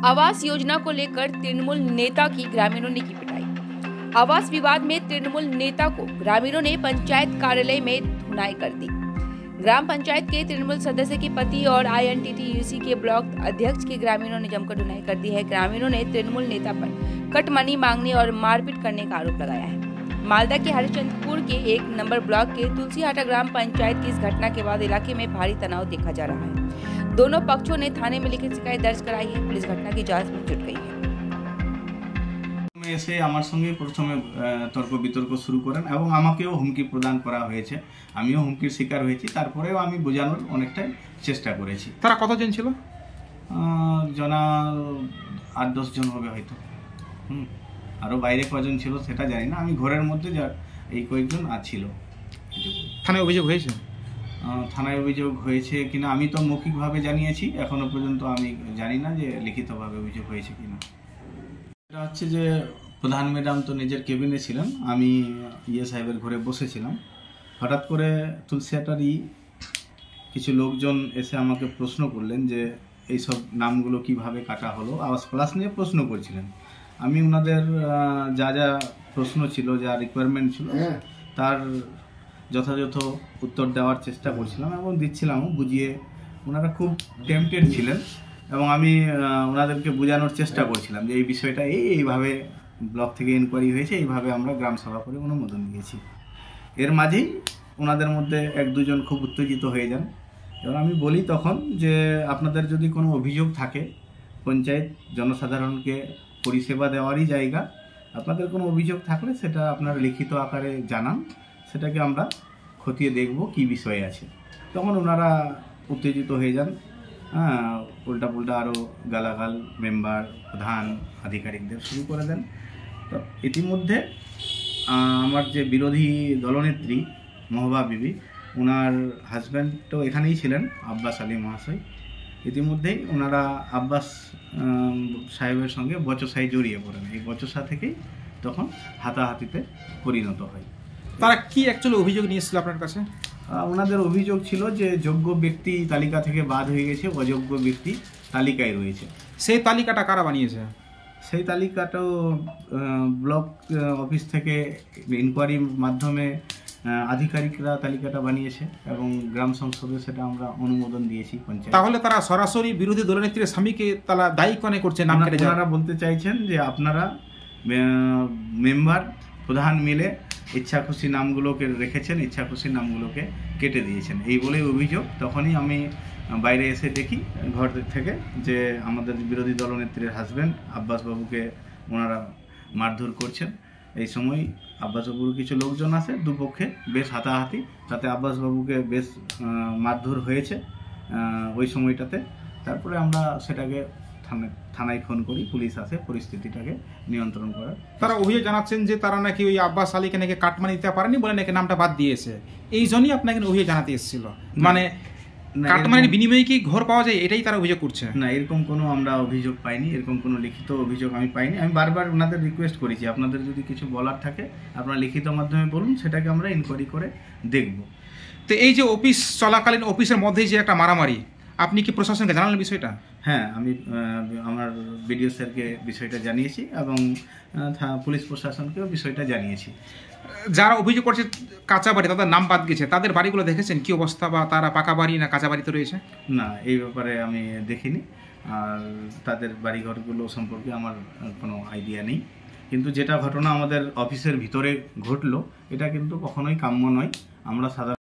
आवास योजना को लेकर तृणमूल नेता की ग्रामीणों ने की पिटाई। आवास विवाद में तृणमूल नेता को ग्रामीणों ने पंचायत कार्यालय में धुनाई कर दी। ग्राम पंचायत के तृणमूल सदस्य के पति और INTTUC के ब्लॉक अध्यक्ष की ग्रामीणों ने जमकर धुनाई कर दी है। ग्रामीणों ने तृणमूल नेता पर कटमनी मांगने और मारपीट करने का आरोप लगाया है। मालदा के हरिश्चंद्रपुर के 1 नंबर ब्लॉक के तुलसीहाटा ग्राम पंचायत की इस घटना के बाद इलाके में भारी तनाव देखा जा रहा है। दोनों पक्षों ने थाने में लिखित शिकायत दर्ज कराई है। पुलिस घटना की जांच में जुट गई है। এসে আমার সঙ্গে প্রথমে তর্ক বিতর্ক শুরু করেন এবং আমাকেও হুমকি প্রদান করা হয়েছে। আমিও হুমকির শিকার হয়েছি। তারপরেও আমি বোঝানোর অনেকটাই চেষ্টা করেছি। তারা কতজন ছিল? জনা 8-10 জন হবে হয়তো। আরও বাইরে কজন ছিল সেটা জানি না। আমি ঘরের মধ্যে যা এই কয়েকজন ছিল। থানায় অভিযোগ হয়েছে? থানায় অভিযোগ হয়েছে কিনা আমি তো মৌখিকভাবে জানিয়েছি। এখনো পর্যন্ত আমি জানি না যে লিখিতভাবে অভিযোগ হয়েছে কিনা। এটা হচ্ছে যে প্রধান ম্যাডাম তো নিজের কেবিনে ছিলেন, আমি সাহেবের ঘরে বসেছিলাম। হঠাৎ করে তুলসিহাটারই কিছু লোকজন এসে আমাকে প্রশ্ন করলেন যে এইসব নামগুলো কিভাবে কাটা হলো, আওয়াজ প্লাস নিয়ে প্রশ্ন করছিলেন। আমি ওনাদের যা যা প্রশ্ন ছিল, যা রিকোয়ারমেন্ট ছিল তার যথাযথ উত্তর দেওয়ার চেষ্টা করছিলাম এবং দিচ্ছিলামও বুঝিয়ে। ওনারা খুব টেম্পটেড ছিলেন এবং আমি ওনাদেরকে বোঝানোর চেষ্টা করছিলাম যে এই বিষয়টা এইভাবে ব্লক থেকে ইনকোয়ারি হয়েছে, এইভাবে আমরা গ্রাম সভা করে অনুমোদন দিয়েছি। এর মাঝেই ওনাদের মধ্যে 1-2 জন খুব উত্তেজিত হয়ে যান। এবং আমি বলি তখন যে আপনাদের যদি কোনো অভিযোগ থাকে, পঞ্চায়েত জনসাধারণকে পরিষেবা দেওয়ারই জায়গা, আপনাদের কোনো অভিযোগ থাকলে সেটা আপনারা লিখিত আকারে জানান, সেটাকে আমরা খতিয়ে দেখব কী বিষয় আছে। তখন ওনারা উত্তেজিত হয়ে যান। উল্টা পুল্টা আরও গালাগাল মেম্বার, প্রধান, আধিকারিকদের শুরু করে দেন। তো ইতিমধ্যে আমার যে বিরোধী দলনেত্রী মহবা বিবি, ওনার হাজব্যান্ড তো এখানেই ছিলেন, আব্বাস আলী মহাশয়। ইতিমধ্যেই ওনারা আব্বাস সাহেবের সঙ্গে বচসায় জড়িয়ে পড়েন। এই বচসা থেকেই তখন হাতাহাতিতে পরিণত হয়। তারা কি অ্যাকচুয়ালি অভিযোগ নিয়েছিল আপনার কাছে? ওনাদের অভিযোগ ছিল যে যোগ্য ব্যক্তি তালিকা থেকে বাদ হয়ে গেছে, অযোগ্য ব্যক্তি তালিকায় রয়েছে। সেই তালিকাটা কারা বানিয়েছে? সেই তালিকাটাও ব্লক অফিস থেকে ইনকোয়ারির মাধ্যমে আধিকারিকরা তালিকাটা বানিয়েছে এবং গ্রাম সংসদে সেটা আমরা অনুমোদন দিয়েছি পঞ্চায়েত। তাহলে তারা সরাসরি বিরোধী দলনেত্রীর স্বামীকে তারা দায়ী কনে করছে? আপনারা বলতে চাইছেন যে আপনারা মেম্বার প্রধান মিলে ইচ্ছা খুশি নামগুলোকে রেখেছেন, ইচ্ছা খুশি নামগুলোকে কেটে দিয়েছেন, এই বলেই অভিযোগ। তখনই আমি বাইরে এসে দেখি ঘর থেকে যে আমাদের বিরোধী দলনেত্রীর হাজব্যান্ড আব্বাস বাবুকে ওনারা মারধর করছেন। এই সময় আব্বাস বাবুর কিছু লোকজন আছে, দুপক্ষে বেশ হাতাহাতি, তাতে আব্বাস বাবুকে বেশ মারধর হয়েছে ওই সময়টাতে। তারপরে আমরা সেটাকে থানায় ফোন করি, পুলিশ আসে পরিস্থিতিটাকে নিয়ন্ত্রণ করার। তারা অভিযোগ জানাচ্ছেন যে তারা নাকি ওই আব্বাস আলীকে নাকি কাটমানি দিতে পারেনি বলে নাকি নামটা বাদ দিয়েছে। এই জন্যই আপনাকে অভিযোগ জানাতে এসেছিল, মানে কাটমানির বিনিময়ে কি ঘর পাওয়া যায়, এটাই তারা অভিযোগ করছে? না, এরকম কোনো আমরা অভিযোগ পাইনি, এরকম কোনো লিখিত অভিযোগ আমি পাইনি। আমি বারবার ওনাদের রিকোয়েস্ট করেছি আপনাদের যদি কিছু বলার থাকে আপনারা লিখিত মাধ্যমে বলুন, সেটাকে আমরা ইনকোয়ারি করে দেখব। তো এই যে অফিস চলাকালীন অফিসের মধ্যেই যে একটা মারামারি, আপনি কি প্রশাসনকে জানালেন বিষয়টা? হ্যাঁ, আমি আমার বিডিও স্যারকে বিষয়টা জানিয়েছি এবং পুলিশ প্রশাসনকেও বিষয়টা জানিয়েছি। যারা অভিযোগ করছে কাঁচা বাড়ি, তাদের নাম বাদ গেছে, তাদের বাড়িগুলো দেখেছেন কি অবস্থা, বা তারা পাকা বাড়ি না কাঁচা বাড়িতে রয়েছে? না, এই ব্যাপারে আমি দেখিনি, আর তাদের বাড়িঘরগুলো সম্পর্কে আমার কোনো আইডিয়া নেই। কিন্তু যেটা ঘটনা আমাদের অফিসের ভিতরে ঘটলো, এটা কিন্তু কখনোই কাম্য নয়। আমরা সাধারণ